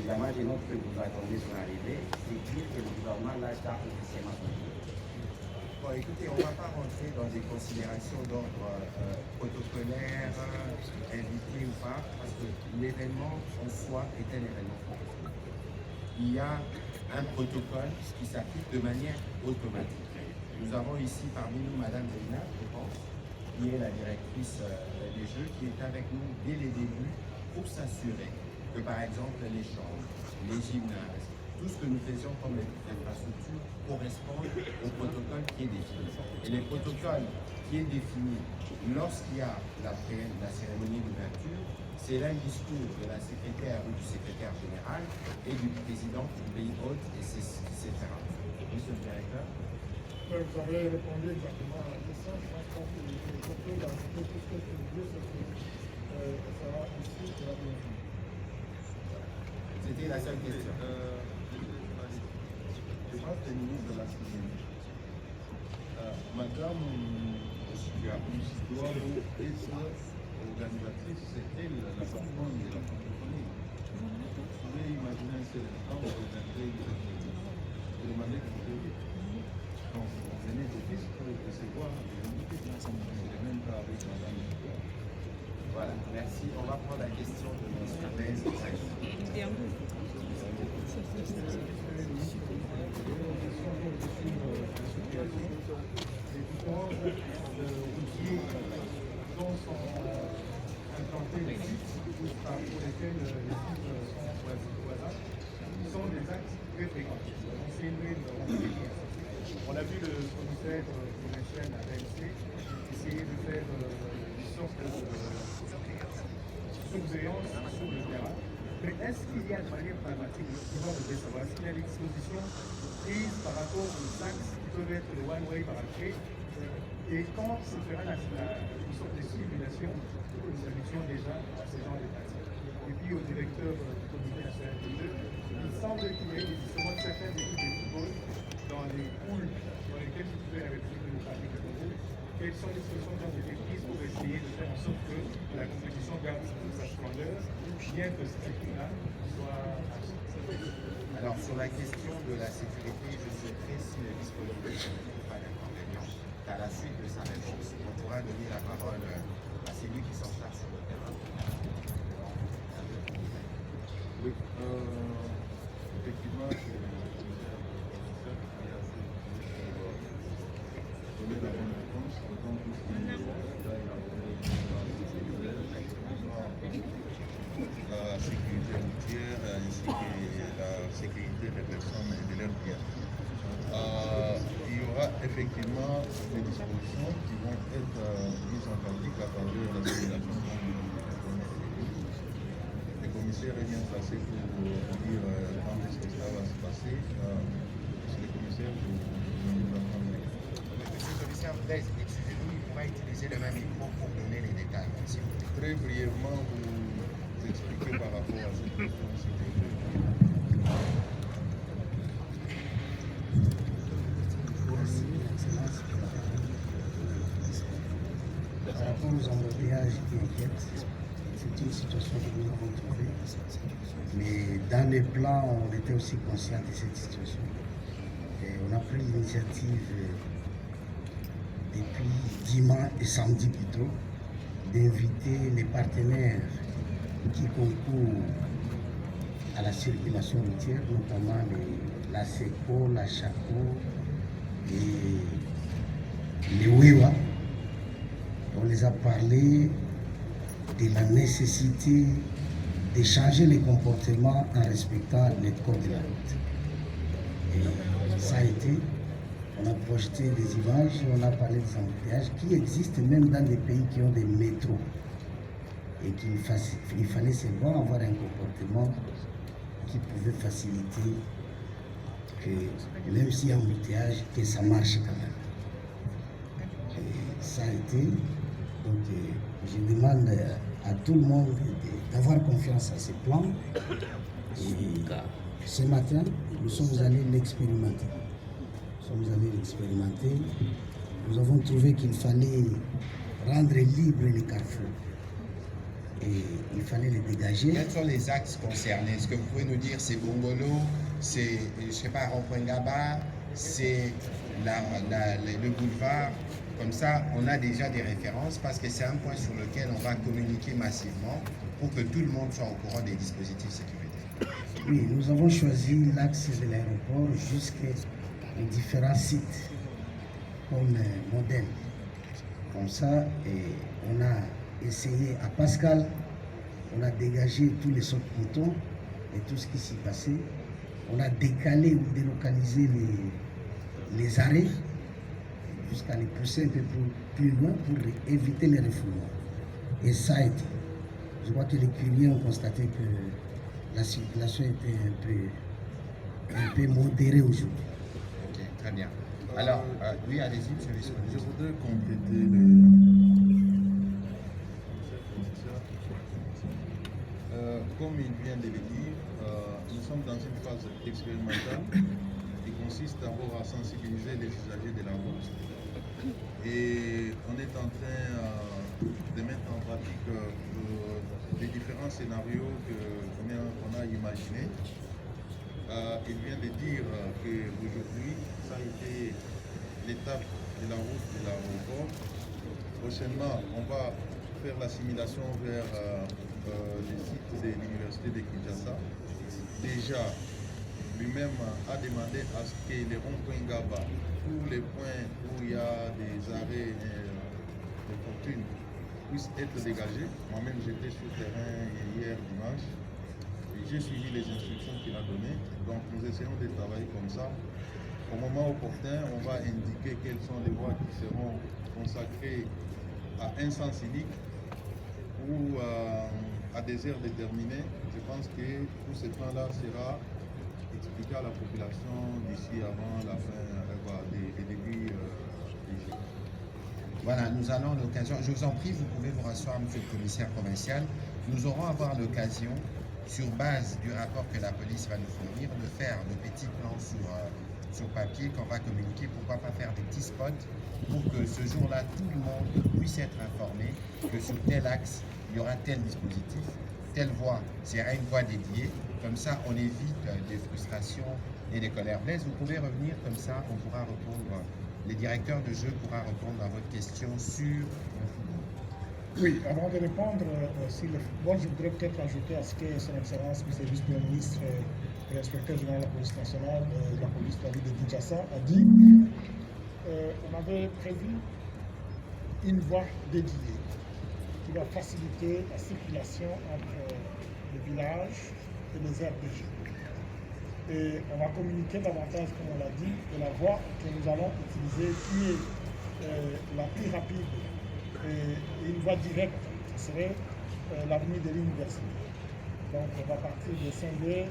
évidemment, les notes que vous attendez sont arrivées, c'est dire que le gouvernement lâche officiellement son tour. Bon, écoutez, on ne va pas rentrer dans des considérations d'ordre protocolaire, invité ou pas, parce que l'événement en soi est un événement protocolaire. Il y a un protocole qui s'applique de manière automatique. Nous avons ici parmi nous Madame Delina, je pense, qui est la directrice des Jeux, qui est avec nous dès les débuts pour s'assurer que, par exemple, les chambres, les gymnases, tout ce que nous faisions comme infrastructure correspond au protocole qui est défini. Et le protocole qui est défini lorsqu'il y a la cérémonie d'ouverture, c'est là un discours de la secrétaire ou du secrétaire général et du président du pays hôte, etc. Monsieur le directeur. Vous avez répondu exactement à la question. Je pense que les propos dans tout ce que je veux, c'est que ça va ici, ça va bien. C'était la seule question. Je pense que le ministre de la Cuisine. Madame doit être organisatrice, c'est elle la patronne de la francophonie. Vous pouvez imaginer un seul instant organiser de demander conseil. Donc, on venait d'office pour recevoir les invités. C'est le même cas avec madame. Voilà, merci. On va prendre la question de M. Bez. Dont sont implantés les sites pour lesquels les sites sont voisins, sont des axes très fréquentés. On a vu le commissaire provincial à l'ANC essayer de faire une sorte de surveillance sur le terrain. Mais est-ce qu'il y a de manière pragmatique, de savoir, est-ce qu'il y a des dispositions prises par rapport aux axes qui peuvent être le one-way par après, et quand se fera une sorte de simulation, nous habituons déjà à ce genre de pratiques. Et puis au directeur du comité national des Jeux, il semble qu'il y ait justement certaines équipes de football dans les poules dans lesquelles vous pouvez avec le trafic de Congo. Quelles sont les solutions qui ont été prises pour essayer de faire en sorte que la compétition garde sa splendeur, bien que cette équipe-là soit absente? Alors, sur la question de la sécurité, je souhaiterais, si le disponible n'est pas d'inconvénient, qu'à la suite de sa réponse, on pourra donner la parole à celui qui s'en charge sur le terrain. Oui, effectivement, c'est le commissaire qui a donné la bonne réponse, d'autant plus qu'il a la sécurité routière ainsi que la sécurité des personnes et de leurs biens. Il y aura effectivement des dispositions qui vont être mises en pratique à travers la simulation le commissaire est bien placé pour dire quand est-ce que ça va se passer. C'est le commissaire qui nous apprendre. Monsieur le commissaire, excusez-nous, il pourra utiliser le même micro pour donner les détails. S'il vous plaît. Très brièvement, vous expliquer par rapport à cette question, s'il vous plaît. Par rapport aux embouteillages qui inquiètent, c'est une situation que nous avons trouvée. Mais dans les plans, on était aussi conscient de cette situation. Et on a pris l'initiative depuis dimanche et samedi plutôt d'inviter les partenaires qui concourent à la circulation routière, notamment la SECO, la CHACO et les WEWA. On les a parlé de la nécessité de changer les comportements en respectant les codes de la route. Et ça a été, on a projeté des images, on a parlé des embouteillages qui existent même dans des pays qui ont des métros. Et qu'il fallait seulement avoir un comportement qui pouvait faciliter que même s'il y a un embouteillage, que ça marche quand même. Et ça a été. Donc je demande à tout le monde d'avoir confiance à ces plans. Et ce matin, nous sommes allés l'expérimenter. Nous avons trouvé qu'il fallait rendre libre les carrefours. et il fallait les dégager. Quels sont les axes concernés? Est-ce que vous pouvez nous dire c'est Bongolo, c'est, je sais pas, Rond-Point Gaba, c'est le boulevard? Comme ça, on a déjà des références parce que c'est un point sur lequel on va communiquer massivement pour que tout le monde soit au courant des dispositifs sécuritaires. Oui, nous avons choisi l'axe de l'aéroport jusqu'aux différents sites comme modèle. Comme ça, et on a essayé à Pascal, on a dégagé tous les sauts-piétons et tout ce qui s'y passait. On a décalé ou délocalisé les arrêts jusqu'à les pousser un peu plus loin pour éviter les refoulements. Et ça a été. Je crois que les cuiriers ont constaté que la circulation était un peu modérée aujourd'hui. Ok, très bien. Alors, oui, allez-y, monsieur le vice-président. Je voudrais compléter comme il vient de le dire, nous sommes dans une phase expérimentale qui consiste d'abord à sensibiliser les usagers de la route. Et on est en train de mettre en pratique les différents scénarios qu'on a imaginés. Il vient de dire qu'aujourd'hui, ça a été l'étape de la route de l'aéroport. Prochainement, on va faire l'assimilation vers les sites de l'université de Kinshasa. Déjà, lui-même a demandé à ce que les ronds-points Gaba, tous les points où il y a des arrêts de fortune, puissent être dégagés. Moi-même, j'étais sur le terrain hier dimanche. J'ai suivi les instructions qu'il a données, donc nous essayons de travailler comme ça. Au moment opportun, on va indiquer quelles sont les voies qui seront consacrées à un sens unique ou à des aires déterminées. Je pense que tout ce plan-là sera expliqué à la population d'ici avant la fin des débuts des Jeux. Voilà, nous allons l'occasion, je vous en prie, vous pouvez vous rasseoir, monsieur le commissaire provincial. Nous aurons avoir l'occasion, sur base du rapport que la police va nous fournir, de faire de petits plans sur papier qu'on va communiquer. Pourquoi pas faire des petits spots pour que ce jour-là, tout le monde puisse être informé que sur tel axe, il y aura tel dispositif, telle voie sera une voie dédiée. Comme ça, on évite des frustrations et des colères. Blaise, vous pouvez revenir comme ça, on pourra répondre, les directeurs de jeu pourra répondre à votre question sur le football. Oui, avant de répondre sur le football, je voudrais peut-être ajouter à ce que Son Excellence, M. le Vice-Premier ministre et l'inspecteur général de la police nationale, de la police de la ville de Kinshasa, a dit on avait prévu une voie dédiée qui va faciliter la circulation entre le village et les aires de jeu. Et on va communiquer davantage, comme on l'a dit, de la voie que nous allons utiliser, qui est la plus rapide et une voie directe, ce serait l'avenue de l'université. Donc on va partir de Saint-Denis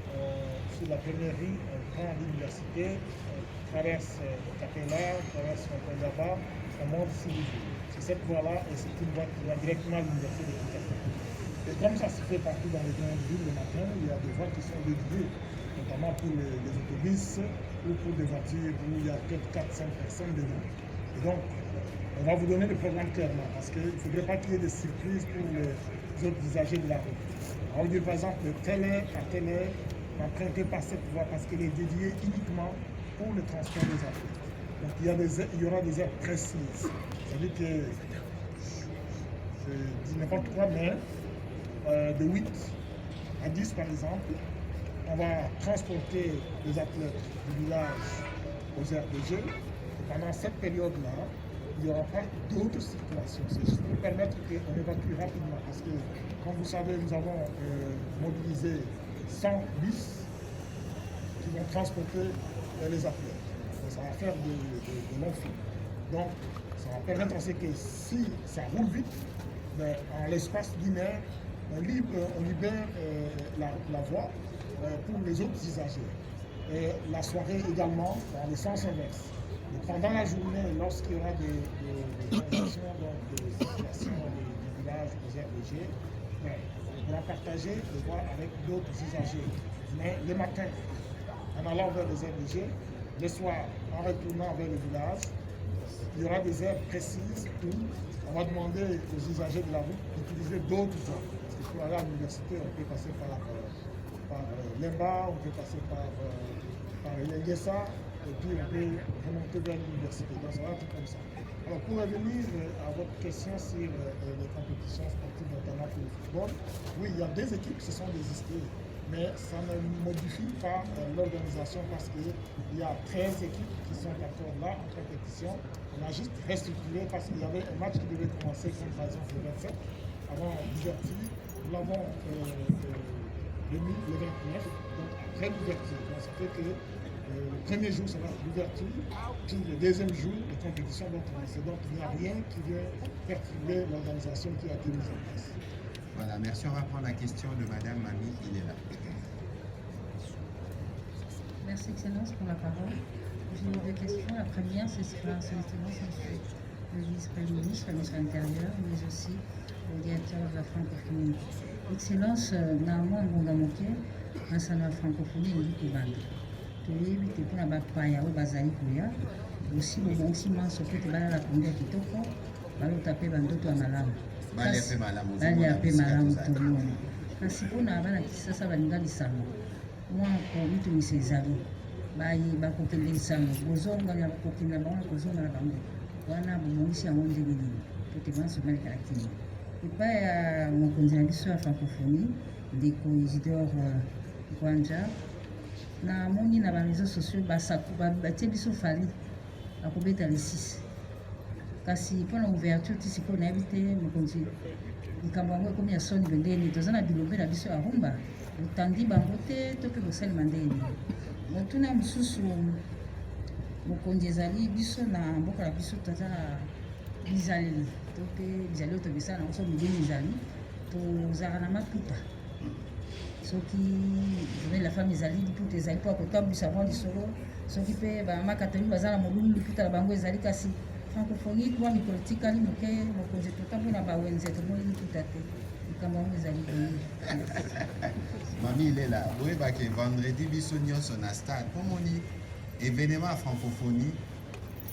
sur la première rue, on prend l'université, on traverse Capella, on traverse Rond-Point-Gaba, on monte sur les rues. C'est cette voie-là et c'est une voie qui va directement à l'université de Kinshasa. Et comme ça se fait partout dans les grandes villes le matin, il y a des voies qui sont dédiées, notamment pour les autobus ou pour des voitures où il y a peut-être 4-5 personnes dedans. Et donc, on va vous donner le programme clairement, parce qu'il ne faudrait pas qu'il y ait des surprises pour les autres usagers de la route. On va vous dire par exemple, de telle heure à telle heure, n'empruntez pas cette voie parce qu'elle est dédiée uniquement pour le transport des athlètes. Donc il y aura des heures précises. C'est-à-dire que, je dis n'importe quoi, mais de 8 à 10 par exemple, on va transporter les athlètes du village aux aires de jeu. Et pendant cette période-là, il n'y aura pas d'autres circulations. C'est juste pour permettre qu'on évacue rapidement. Parce que, comme vous savez, nous avons mobilisé 100 bus qui vont transporter les athlètes. Donc, ça va faire de longs fils. Donc, ça va permettre aussi que si ça roule vite, ben, en l'espace d'une heure, on libère la voie pour les autres usagers. Et la soirée également, dans le sens inverse. Et pendant la journée, lorsqu'il y aura des conditions de circulation du village aux aires de jeu, ben, on pourra partager les voies avec d'autres usagers. Mais le matin, en allant vers les aires de jeu, le soir, en retournant vers le village, il y aura des aires précises où on va demander aux usagers de la route d'utiliser d'autres voies. Parce que pour aller à l'université, on peut passer par l'EMBA, on peut passer par l'EGESA, et puis on peut remonter vers l'université. Donc ça va être comme ça. Alors pour revenir à votre question sur les compétitions sportives, notamment pour le football, oui, il y a des équipes qui se sont désistées, mais ça ne modifie pas l'organisation parce qu'il y a 13 équipes qui sont encore là en compétition. On a juste restructuré parce qu'il y avait un match qui devait commencer comme par exemple le 27 avant l'ouverture. Nous l'avons remis le 29, donc après l'ouverture. Donc ça fait que le premier jour sera l'ouverture, puis le deuxième jour, les compétitions vont commencer. Donc il n'y a rien qui vient perturber l'organisation qui a été mise en place. Voilà, merci. On va prendre la question de Madame Mami, il est là. Merci Excellence pour la parole. J'ai deux questions. La première, c'est sur Excellence, le vice-premier ministre, le ministre de l'Intérieur, mais aussi le directeur de la francophonie. Excellence, normalement, on va manquer un salon de francophonie et du Kubanda. toyebi te mpona bapaya oyo bazali koya osi bobongisi manso mpe te balala pongi ya kitoko balota mpe bandoto ya malamu balia mpe malamu tomona kasi mpona bana kisasa balinga lisango mwako mitungisa ezali bakokende lisango bozongana kokende na bango kozonga na bango wana bobongisi yango ndenge nini po te manso balekala kini epai ya mokonzi na biso ya francophonie ndeko Isidore Gwanja na moni na ba réseaux sociaux batie biso fali akobeta le 6 kasi mpona ouverture ti sikoyo nayebi te mokonzi likambo yango ekomi ya soni bendeni toza na bilobe na biso ya rumba otandi bango te to mpe kosalema ndeni motuna mosusu mokonzi ezali biso na mboka na biso toza na bizaleli to mpe bizaleli oyo tobisala nango so mideni ezali tozalaka na matuta soki journée de la femme ezali liputa ezali mpo akotambwisa mwa lisolo soki mpe bamama katolike baza na molulu liputa na bango ezali kasi francophonie kwa mikolo tikali moke mokonzi totamboyi na bawenze tomoni liputa te likambo yango ezali boye mami ilela boyebake vendredi biso nyonso na stade pomoni événement ya francophonie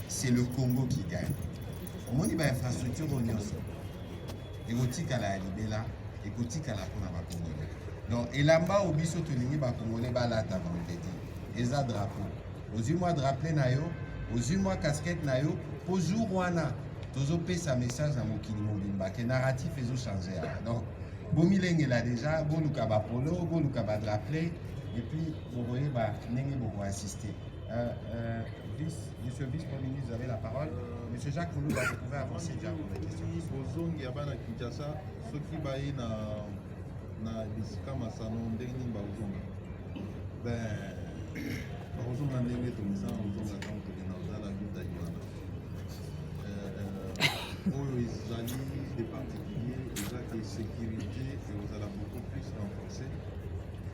c'est le Congo qui gagne omoni bainfrastructure oyo nyonso ekotikala ya libela ekotikala mpona bakongolais donc elamba oyo biso tolingi bakongolais balata vendredi eza drapeau ozwi mwa drapeau na yo ozwi mwa casquette na yo mpo jour wana tozopesa message na mokili mobimba ke narratif ezochange awa donc bomilengela déjà boluka bapolo boluka badrapeau et puis bokoyeba ndenge bokoassiste Monsieur le vice-premier ministre, vous avez la parole. Monsieur Jacques Moulou, vous pouvez avancer déjà pour les questions. bozongi ya bana Kinshasa soki baye na bisika masano ndenge nini bakozonga bakozonga ndenge tomisana kozonga ntango tokenda kozala vita wana oyo ezali de particulier ezaki sécurité ekozala beaucoup plus renforcé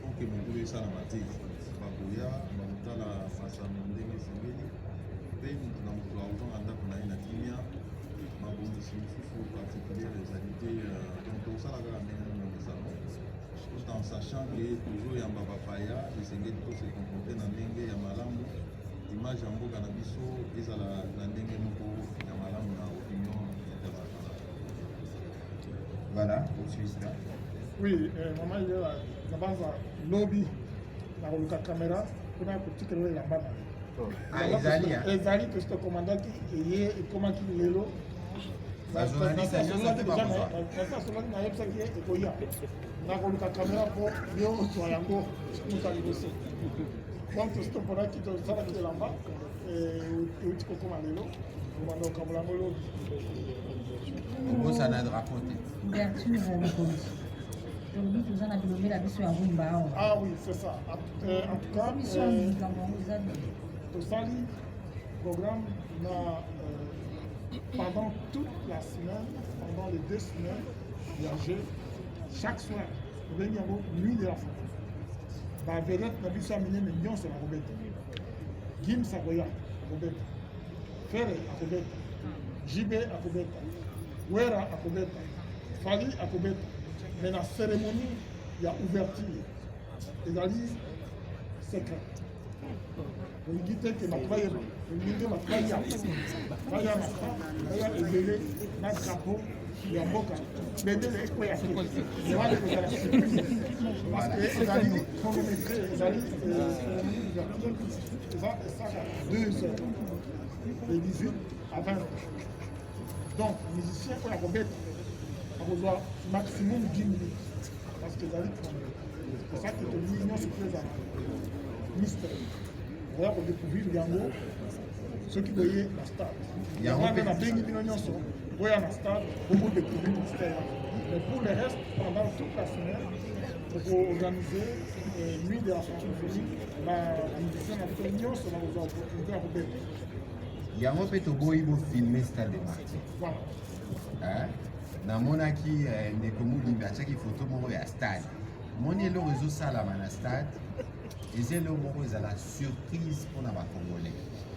po ke motu oyo esalama te bakoya bakotala masano ndenge esengeli mpe motu na motu akozonga ndako na ye na kimia mabongisi mosusu particulière ezali te donc tosala kaka ndenge nini mesano tout en sachant que tozoyamba bapaya esengeli tose comporte na ndenge ya malamu image ya mboka na biso ezala na ndenge moko ya malamu na opinion internationale. Voilà, poursuis ça. Oui, maman il est là. Nabanza lobby na koluka caméra kuna kutikela la bana. Ezali que ce commandant qui est comment qui lelo. Ba journaliste ya nyonso te bakozwa. Sasa solani na yebisa ki ekoya. Na koluka caméra po yo to yango mutali bosi. Donc c'est pour ça que ça va qui lamba et tu comment lelo. Komando kamulango lobby. Obosa na drapeau te. ouverture mokonzi tolobi toza na bilobe na biso ya rumba awa Ah oui, c'est ça. En tout cas, biso ya likambo yango eza Tosali programme pendant toute la semaine, pendant les 2 semaines, il y a jeu chaque soir. Nous venons nuit de la fête. La vedette, la biso a mené millions sur la Robette. Gim Sagoya, Robette. Ferre, à Robette. JB, à Robette. Wera, à Robette. Fali, à Robette. Mais la cérémonie, il y a ouverture. Égalisme secret. Ngite ke matwaye ngite matwaye ya ezele na drapeau ya mboka bendele ekoya te wana kozala surprise parce que ezali chronométré ezali esaka 2 heures de 18 à 20 heures. Donc musicien oyo akobeta akozwa maximum 10 minutes parce que ezali c'est ça que tolingi nyonso mpe ezala mystère oya kodécouvrir yango soki boye na stade wana nabengi bino nyonso boya na stade bokodécouvrir mystère. Mais pour le reste, pendant toute la semaine, pour organiser nuit de la symphonie, la musicien a fait nyonso na kozwa opportunité ya kobeta yango mpe toboyi bofilme stade de martyr. voilà. namonaki ndeko Moulimbi atiaki foto moko ya stade moni eloko ezosalama na stade eza eloko moko ezala surprise mpona bacongolais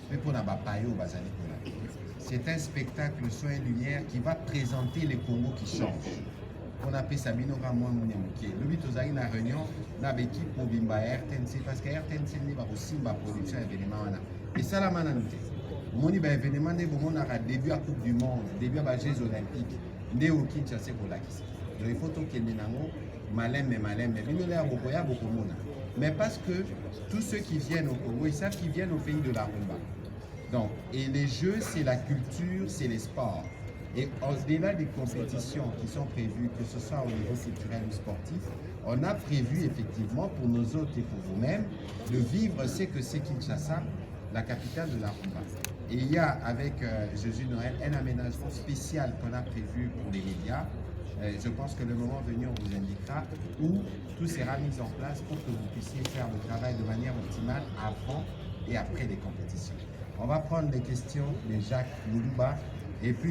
mpe mpona bapayo bazali kuna. C'est un spectacle son et lumière qui va présenter le Congo qui change. On appelle ça Binora Mounemouké. Le but aux na réunion, na l'équipe pour Bimba RTNC parce que RTNC n'est aussi ma production événement. Et ça la manante. Mon événement n'est pas début à Coupe du Monde, début à Jeux Olympiques, né au Kinshasa pour la Kissa. Il faut que les nango malin mais beaucoup mona. Mais parce que tous ceux qui viennent au Congo, ils savent qu'ils viennent au pays de la rumba. Donc, et les jeux, c'est la culture, c'est les sports. Et au-delà des compétitions qui sont prévues, que ce soit au niveau culturel ou sportif, on a prévu effectivement pour nos hôtes et pour vous-mêmes de vivre ce que c'est Kinshasa, la capitale de la rumba. Et il y a avec Jésus Noël un aménagement spécial qu'on a prévu pour les médias. Je pense que le moment venu, on vous indiquera où tout sera mis en place pour que vous puissiez faire le travail de manière optimale avant et après les compétitions. On va prendre les questions de Jacques Mouluba et puis